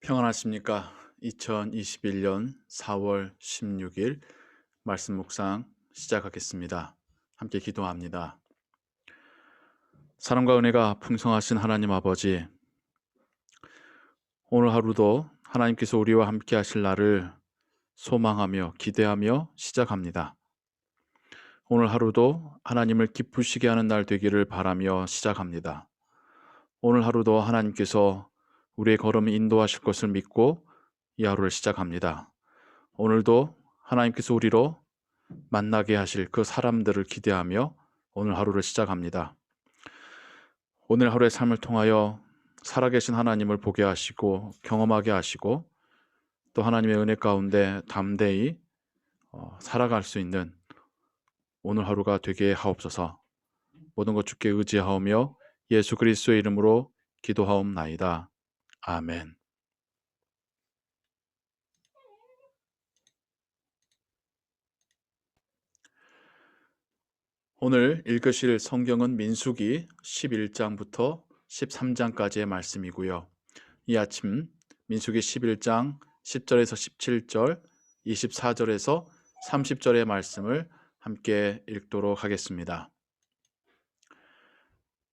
평안하십니까? 2021년 4월 16일 말씀 묵상 시작하겠습니다. 함께 기도합니다. 사랑과 은혜가 풍성하신 하나님 아버지, 오늘 하루도 하나님께서 우리와 함께 하실 날을 소망하며 기대하며 시작합니다. 오늘 하루도 하나님을 기쁘시게 하는 날 되기를 바라며 시작합니다. 오늘 하루도 하나님께서 우리의 걸음을 인도하실 것을 믿고 이 하루를 시작합니다. 오늘도 하나님께서 우리로 만나게 하실 그 사람들을 기대하며 오늘 하루를 시작합니다. 오늘 하루의 삶을 통하여 살아계신 하나님을 보게 하시고 경험하게 하시고 또 하나님의 은혜 가운데 담대히 살아갈 수 있는 오늘 하루가 되게 하옵소서. 모든 것 주께 의지하오며 예수 그리스도의 이름으로 기도하옵나이다. 아멘. 오늘 읽으실 성경은 민수기 11장부터 13장까지의 말씀이고요. 이 아침 민수기 11장 10절에서 17절, 24절에서 30절의 말씀을 함께 읽도록 하겠습니다.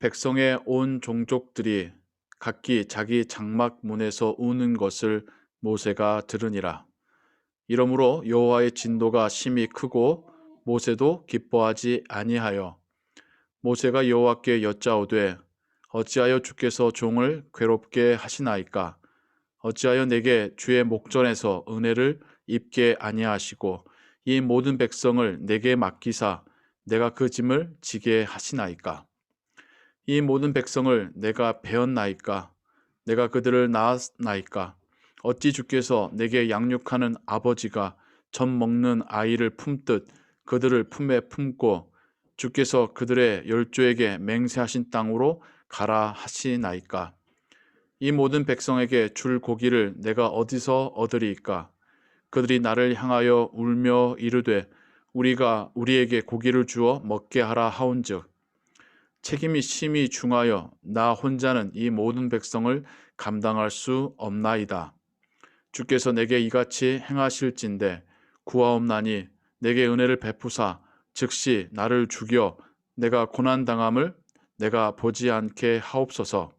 백성의 온 종족들이 각기 자기 장막 문에서 우는 것을 모세가 들으니라. 이러므로 여호와의 진노가 심히 크고 모세도 기뻐하지 아니하여 모세가 여호와께 여짜오되 어찌하여 주께서 종을 괴롭게 하시나이까? 어찌하여 내게 주의 목전에서 은혜를 입게 아니하시고 이 모든 백성을 내게 맡기사 내가 그 짐을 지게 하시나이까? 이 모든 백성을 내가 배었나이까? 내가 그들을 낳았나이까? 어찌 주께서 내게 양육하는 아버지가 젖 먹는 아이를 품듯 그들을 품에 품고 주께서 그들의 열조에게 맹세하신 땅으로 가라 하시나이까? 이 모든 백성에게 줄 고기를 내가 어디서 얻으리이까? 그들이 나를 향하여 울며 이르되 우리가 우리에게 고기를 주어 먹게 하라 하온즉 책임이 심히 중하여 나 혼자는 이 모든 백성을 감당할 수 없나이다. 주께서 내게 이같이 행하실진대 구하옵나니 내게 은혜를 베푸사 즉시 나를 죽여 내가 고난당함을 내가 보지 않게 하옵소서.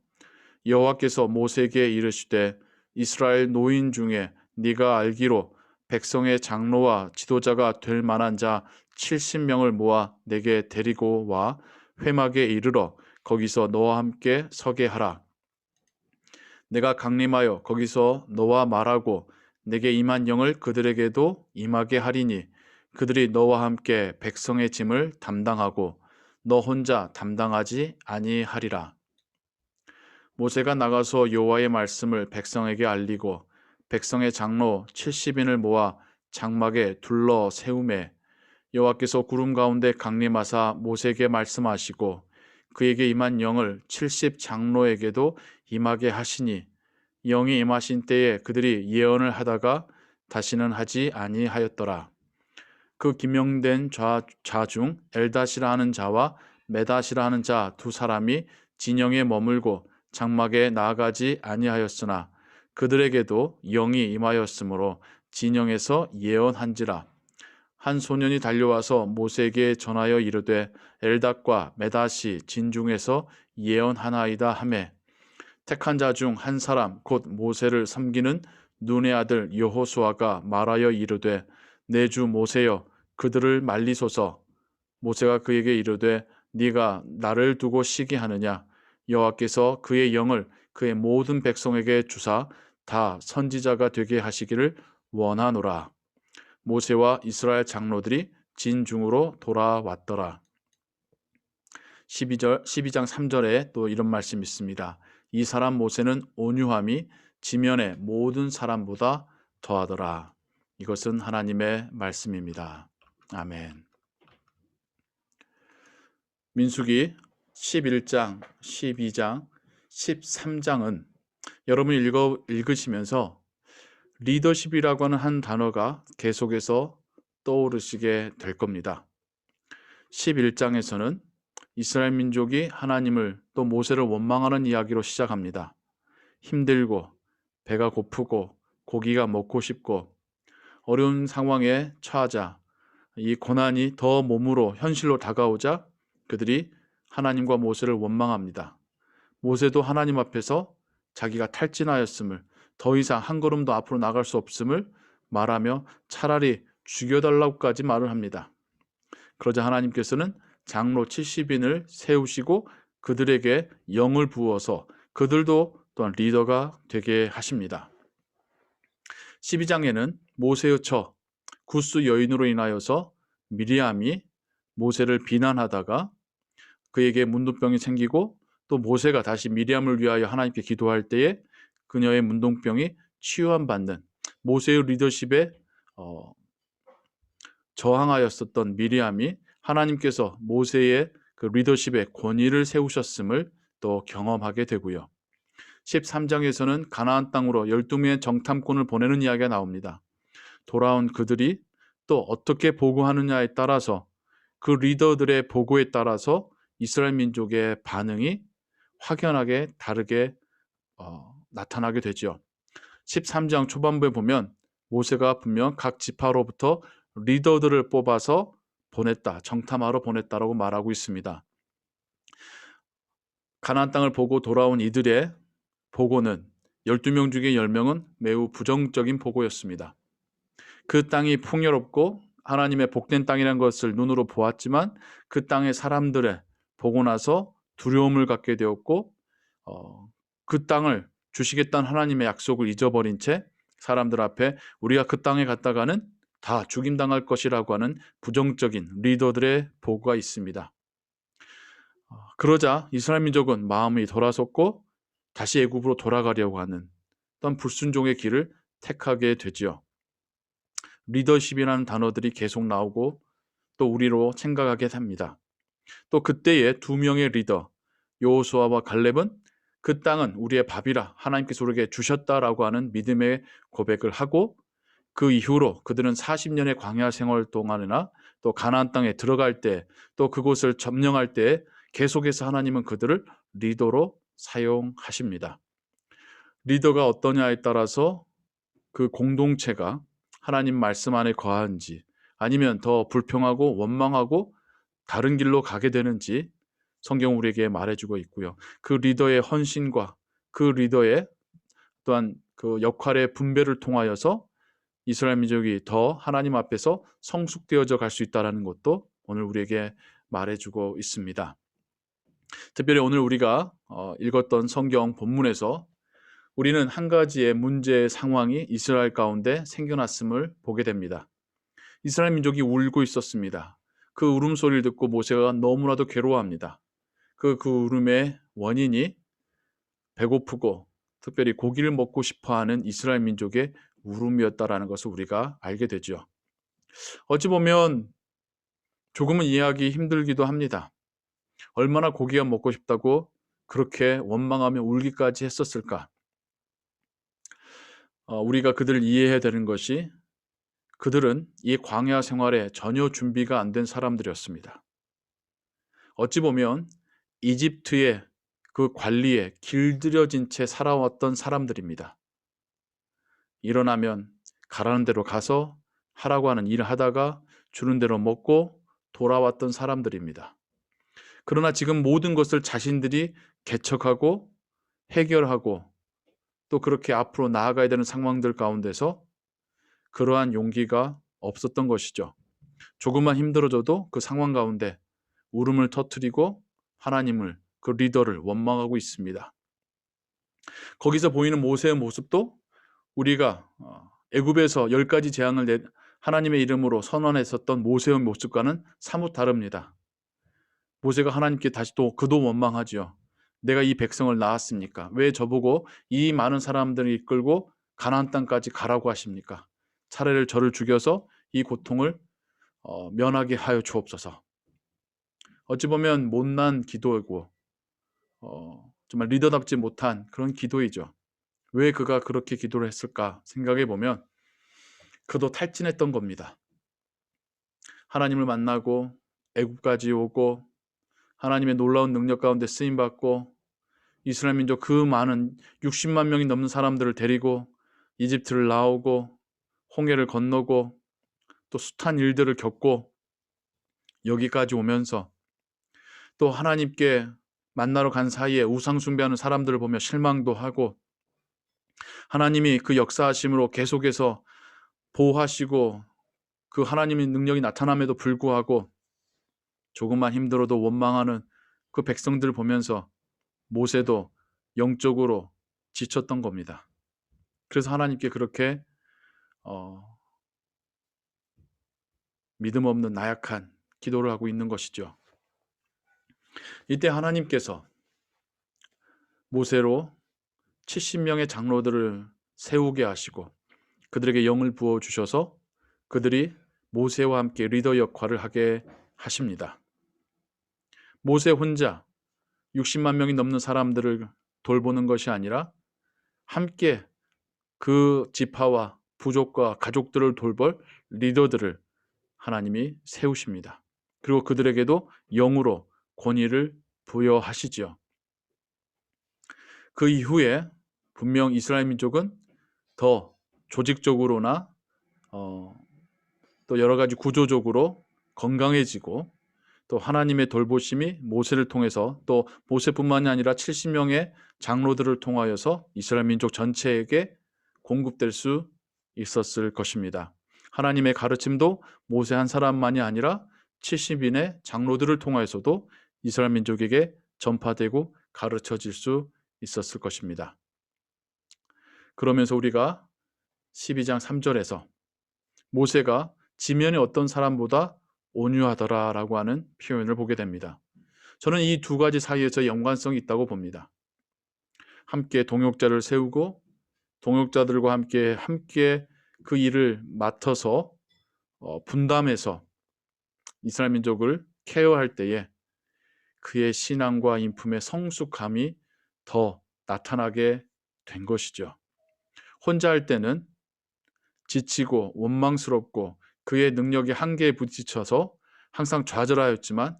여호와께서 모세에게 이르시되 이스라엘 노인 중에 네가 알기로 백성의 장로와 지도자가 될 만한 자 70명을 모아 내게 데리고 와 회막에 이르러 거기서 너와 함께 서게 하라. 내가 강림하여 거기서 너와 말하고 내게 임한 영을 그들에게도 임하게 하리니 그들이 너와 함께 백성의 짐을 담당하고 너 혼자 담당하지 아니하리라. 모세가 나가서 여호와의 말씀을 백성에게 알리고 백성의 장로 70인을 모아 장막에 둘러 세우매 여호와께서 구름 가운데 강림하사 모세에게 말씀하시고 그에게 임한 영을 70 장로에게도 임하게 하시니 영이 임하신 때에 그들이 예언을 하다가 다시는 하지 아니하였더라. 그 기명된 자 중 엘닷이라 하는 자와 메닷이라 하는 자 두 사람이 진영에 머물고 장막에 나아가지 아니하였으나 그들에게도 영이 임하였으므로 진영에서 예언한지라. 한 소년이 달려와서 모세에게 전하여 이르되 엘닷과 메닷이 진중에서 예언하나이다 하매 택한 자 중 한 사람 곧 모세를 섬기는 눈의 아들 여호수아가 말하여 이르되 내 주 모세여 그들을 말리소서. 모세가 그에게 이르되 네가 나를 두고 시기하느냐? 여호와께서 그의 영을 그의 모든 백성에게 주사 다 선지자가 되게 하시기를 원하노라. 모세와 이스라엘 장로들이 진중으로 돌아왔더라. 12장 3절에 또 이런 말씀이 있습니다. 이 사람 모세는 온유함이 지면의 모든 사람보다 더하더라. 이것은 하나님의 말씀입니다. 아멘. 민수기 11장, 12장, 13장은 여러분이 읽으시면서 리더십이라고 하는 한 단어가 계속해서 떠오르시게 될 겁니다. 11장에서는 이스라엘 민족이 하나님을 또 모세를 원망하는 이야기로 시작합니다. 힘들고 배가 고프고 고기가 먹고 싶고 어려운 상황에 처하자 이 고난이 더 몸으로 현실로 다가오자 그들이 하나님과 모세를 원망합니다. 모세도 하나님 앞에서 자기가 탈진하였음을, 더 이상 한 걸음도 앞으로 나갈 수 없음을 말하며 차라리 죽여달라고까지 말을 합니다. 그러자 하나님께서는 장로 70인을 세우시고 그들에게 영을 부어서 그들도 또한 리더가 되게 하십니다. 12장에는 모세의 처 구스 여인으로 인하여서 미리암이 모세를 비난하다가 그에게 문둥병이 생기고 또 모세가 다시 미리암을 위하여 하나님께 기도할 때에 그녀의 문둥병이 치유받는 모세의 리더십에 저항하였었던 미리암이 하나님께서 모세의 그 리더십의 권위를 세우셨음을 또 경험하게 되고요. 13장에서는 가나안 땅으로 12명의 정탐꾼을 보내는 이야기가 나옵니다. 돌아온 그들이 또 어떻게 보고하느냐에 따라서 그 리더들의 보고에 따라서 이스라엘 민족의 반응이 확연하게 다르게 나타나게 되죠. 13장 초반부에 보면 모세가 분명 각 지파로부터 리더들을 뽑아서 보냈다, 정탐하러 보냈다라고 말하고 있습니다. 가나안 땅을 보고 돌아온 이들의 보고는 12명 중에 10명은 매우 부정적인 보고였습니다. 그 땅이 풍요롭고 하나님의 복된 땅이라는 것을 눈으로 보았지만 그 땅의 사람들의 보고 나서 두려움을 갖게 되었고 그 땅을 주시겠다는 하나님의 약속을 잊어버린 채 사람들 앞에 우리가 그 땅에 갔다가는 다 죽임당할 것이라고 하는 부정적인 리더들의 보고가 있습니다. 그러자 이스라엘 민족은 마음이 돌아섰고 다시 애굽으로 돌아가려고 하는 어떤 불순종의 길을 택하게 되지요. 리더십이라는 단어들이 계속 나오고 또 우리로 생각하게 합니다. 또 그때의 두 명의 리더 여호수아와 갈렙은 그 땅은 우리의 밥이라 하나님께서 우리에게 주셨다라고 하는 믿음의 고백을 하고 그 이후로 그들은 40년의 광야 생활 동안이나 또 가나안 땅에 들어갈 때 또 그곳을 점령할 때 계속해서 하나님은 그들을 리더로 사용하십니다. 리더가 어떠냐에 따라서 그 공동체가 하나님 말씀 안에 거하는지 아니면 더 불평하고 원망하고 다른 길로 가게 되는지 성경 우리에게 말해주고 있고요. 그 리더의 헌신과 그 리더의 또한 그 역할의 분배를 통하여서 이스라엘 민족이 더 하나님 앞에서 성숙되어져 갈 수 있다는 것도 오늘 우리에게 말해주고 있습니다. 특별히 오늘 우리가 읽었던 성경 본문에서 우리는 한 가지의 문제의 상황이 이스라엘 가운데 생겨났음을 보게 됩니다. 이스라엘 민족이 울고 있었습니다. 그 울음소리를 듣고 모세가 너무나도 괴로워합니다. 그 울음의 원인이 배고프고 특별히 고기를 먹고 싶어하는 이스라엘 민족의 울음이었다라는 것을 우리가 알게 되죠. 어찌 보면 조금은 이해하기 힘들기도 합니다. 얼마나 고기가 먹고 싶다고 그렇게 원망하며 울기까지 했었을까? 우리가 그들을 이해해야 되는 것이 그들은 이 광야 생활에 전혀 준비가 안 된 사람들이었습니다. 어찌 보면 이집트의 그 관리에 길들여진 채 살아왔던 사람들입니다. 일어나면 가라는 대로 가서 하라고 하는 일을 하다가 주는 대로 먹고 돌아왔던 사람들입니다. 그러나 지금 모든 것을 자신들이 개척하고 해결하고 또 그렇게 앞으로 나아가야 되는 상황들 가운데서 그러한 용기가 없었던 것이죠. 조금만 힘들어져도 그 상황 가운데 울음을 터뜨리고 하나님을, 그 리더를 원망하고 있습니다. 거기서 보이는 모세의 모습도 우리가 애굽에서 10가지 재앙을 하나님의 이름으로 선언했었던 모세의 모습과는 사뭇 다릅니다. 모세가 하나님께 다시 또 그도 원망하지요. 내가 이 백성을 낳았습니까? 왜 저보고 이 많은 사람들을 이끌고 가나안 땅까지 가라고 하십니까? 차라리 저를 죽여서 이 고통을 면하게 하여 주옵소서. 어찌 보면 못난 기도이고 정말 리더답지 못한 그런 기도이죠. 왜 그가 그렇게 기도를 했을까 생각해 보면 그도 탈진했던 겁니다. 하나님을 만나고 애굽까지 오고 하나님의 놀라운 능력 가운데 쓰임받고 이스라엘 민족 그 많은 60만 명이 넘는 사람들을 데리고 이집트를 나오고 홍해를 건너고 또 숱한 일들을 겪고 여기까지 오면서 또 하나님께 만나러 간 사이에 우상 숭배하는 사람들을 보며 실망도 하고 하나님이 그 역사하심으로 계속해서 보호하시고 그 하나님의 능력이 나타남에도 불구하고 조금만 힘들어도 원망하는 그 백성들을 보면서 모세도 영적으로 지쳤던 겁니다. 그래서 하나님께 그렇게 믿음 없는 나약한 기도를 하고 있는 것이죠. 이때 하나님께서 모세로 70명의 장로들을 세우게 하시고 그들에게 영을 부어주셔서 그들이 모세와 함께 리더 역할을 하게 하십니다. 모세 혼자 60만 명이 넘는 사람들을 돌보는 것이 아니라 함께 그 지파와 부족과 가족들을 돌볼 리더들을 하나님이 세우십니다. 그리고 그들에게도 영으로 권위를 부여하시죠. 그 이후에 분명 이스라엘 민족은 더 조직적으로나 또 여러 가지 구조적으로 건강해지고 또 하나님의 돌보심이 모세를 통해서 또 모세뿐만이 아니라 70명의 장로들을 통하여서 이스라엘 민족 전체에게 공급될 수 있었을 것입니다. 하나님의 가르침도 모세 한 사람만이 아니라 70인의 장로들을 통하여서도 이스라엘 민족에게 전파되고 가르쳐질 수 있었을 것입니다. 그러면서 우리가 12장 3절에서 모세가 지면에 어떤 사람보다 온유하더라라고 하는 표현을 보게 됩니다. 저는 이 두 가지 사이에서 연관성이 있다고 봅니다. 함께 동역자를 세우고 동역자들과 함께 그 일을 맡아서 분담해서 이스라엘 민족을 케어할 때에 그의 신앙과 인품의 성숙함이 더 나타나게 된 것이죠. 혼자 할 때는 지치고 원망스럽고 그의 능력이 한계에 부딪혀서 항상 좌절하였지만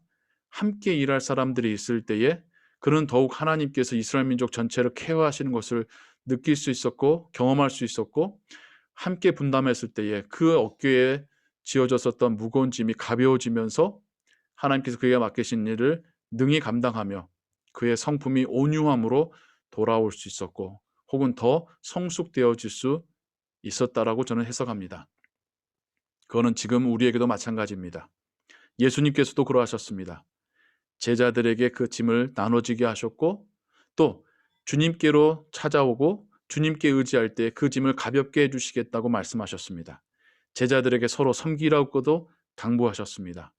함께 일할 사람들이 있을 때에 그는 더욱 하나님께서 이스라엘 민족 전체를 케어하시는 것을 느낄 수 있었고 경험할 수 있었고 함께 분담했을 때에 그 어깨에 지어졌었던 무거운 짐이 가벼워지면서 하나님께서 그에게 맡기신 일을 능히 감당하며 그의 성품이 온유함으로 돌아올 수 있었고 혹은 더 성숙되어질 수 있었다라고 저는 해석합니다. 그거는 지금 우리에게도 마찬가지입니다. 예수님께서도 그러하셨습니다. 제자들에게 그 짐을 나눠지게 하셨고 또 주님께로 찾아오고 주님께 의지할 때 그 짐을 가볍게 해주시겠다고 말씀하셨습니다. 제자들에게 서로 섬기라고도 당부하셨습니다.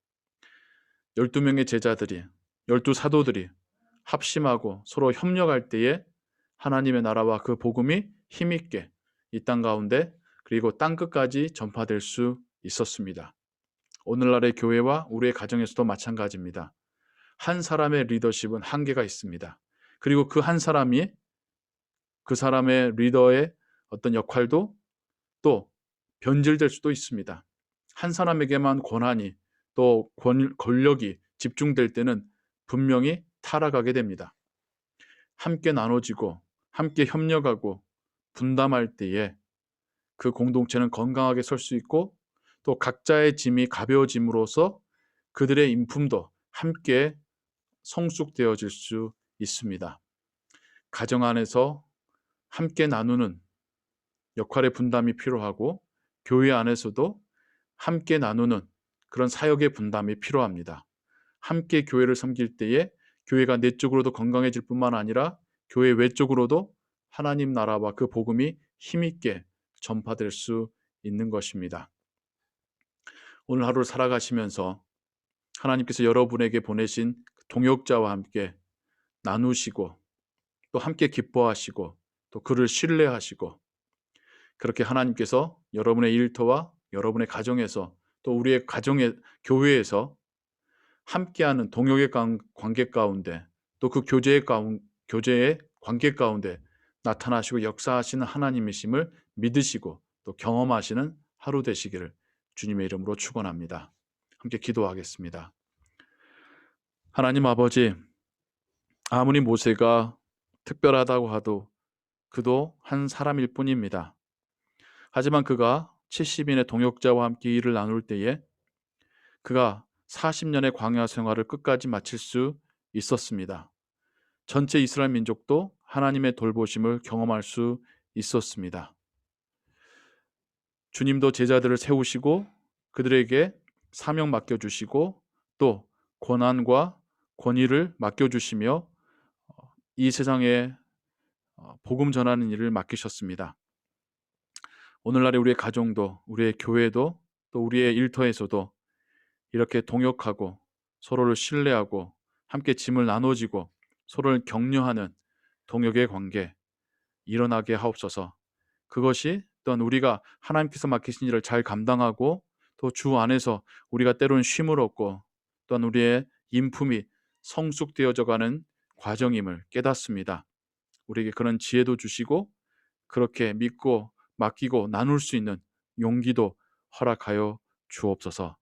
12명의 제자들이 12사도들이 합심하고 서로 협력할 때에 하나님의 나라와 그 복음이 힘있게 이 땅 가운데 그리고 땅끝까지 전파될 수 있었습니다. 오늘날의 교회와 우리의 가정에서도 마찬가지입니다. 한 사람의 리더십은 한계가 있습니다. 그리고 그 한 사람이 그 사람의 리더의 어떤 역할도 또 변질될 수도 있습니다. 한 사람에게만 권한이 또 권력이 집중될 때는 분명히 타락하게 됩니다. 함께 나눠지고 함께 협력하고 분담할 때에 그 공동체는 건강하게 설 수 있고 또 각자의 짐이 가벼워짐으로써 그들의 인품도 함께 성숙되어질 수 있습니다. 가정 안에서 함께 나누는 역할의 분담이 필요하고 교회 안에서도 함께 나누는 그런 사역의 분담이 필요합니다. 함께 교회를 섬길 때에 교회가 내적으로도 건강해질 뿐만 아니라 교회 외적으로도 하나님 나라와 그 복음이 힘있게 전파될 수 있는 것입니다. 오늘 하루를 살아가시면서 하나님께서 여러분에게 보내신 동역자와 함께 나누시고 또 함께 기뻐하시고 또 그를 신뢰하시고 그렇게 하나님께서 여러분의 일터와 여러분의 가정에서 또 우리의 가정의 교회에서 함께하는 동역의 관계 가운데 또 그 교제의 관계 가운데 나타나시고 역사하시는 하나님이심을 믿으시고 또 경험하시는 하루 되시기를 주님의 이름으로 축원합니다. 함께 기도하겠습니다. 하나님 아버지, 아무리 모세가 특별하다고 하도 그도 한 사람일 뿐입니다. 하지만 그가 70인의 동역자와 함께 일을 나눌 때에 그가 40년의 광야 생활을 끝까지 마칠 수 있었습니다. 전체 이스라엘 민족도 하나님의 돌보심을 경험할 수 있었습니다. 주님도 제자들을 세우시고 그들에게 사명 맡겨주시고 또 권한과 권위를 맡겨주시며 이 세상에 복음 전하는 일을 맡기셨습니다. 오늘날의 우리의 가정도, 우리의 교회도, 또 우리의 일터에서도 이렇게 동역하고 서로를 신뢰하고 함께 짐을 나눠지고 서로를 격려하는 동역의 관계 일어나게 하옵소서. 그것이 또한 우리가 하나님께서 맡기신 일을 잘 감당하고 또 주 안에서 우리가 때로는 쉼을 얻고 또한 우리의 인품이 성숙되어져 가는 과정임을 깨닫습니다. 우리에게 그런 지혜도 주시고 그렇게 믿고 맡기고 나눌 수 있는 용기도 허락하여 주옵소서.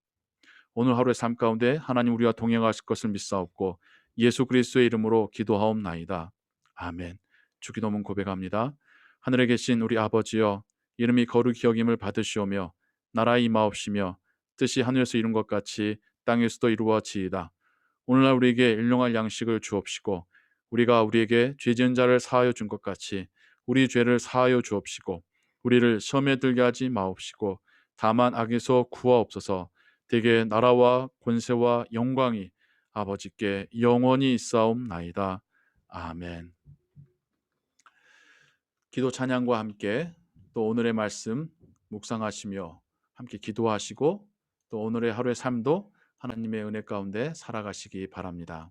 오늘 하루의 삶 가운데 하나님 우리와 동행하실 것을 믿사옵고 예수 그리스도의 이름으로 기도하옵나이다. 아멘. 주기도문 고백합니다. 하늘에 계신 우리 아버지여, 이름이 거룩히 여김을 받으시오며 나라가 임하옵시며 뜻이 하늘에서 이룬 것 같이 땅에서도 이루어지이다. 오늘날 우리에게 일용할 양식을 주옵시고 우리가 우리에게 죄 지은 자를 사하여 준 것 같이 우리 죄를 사하여 주옵시고 우리를 시험에 들게 하지 마옵시고 다만 악에서 구하옵소서. 대개 나라와 권세와 영광이 아버지께 영원히 있사옵나이다. 아멘. 기도 찬양과 함께 또 오늘의 말씀 묵상하시며 함께 기도하시고 또 오늘의 하루의 삶도 하나님의 은혜 가운데 살아가시기 바랍니다.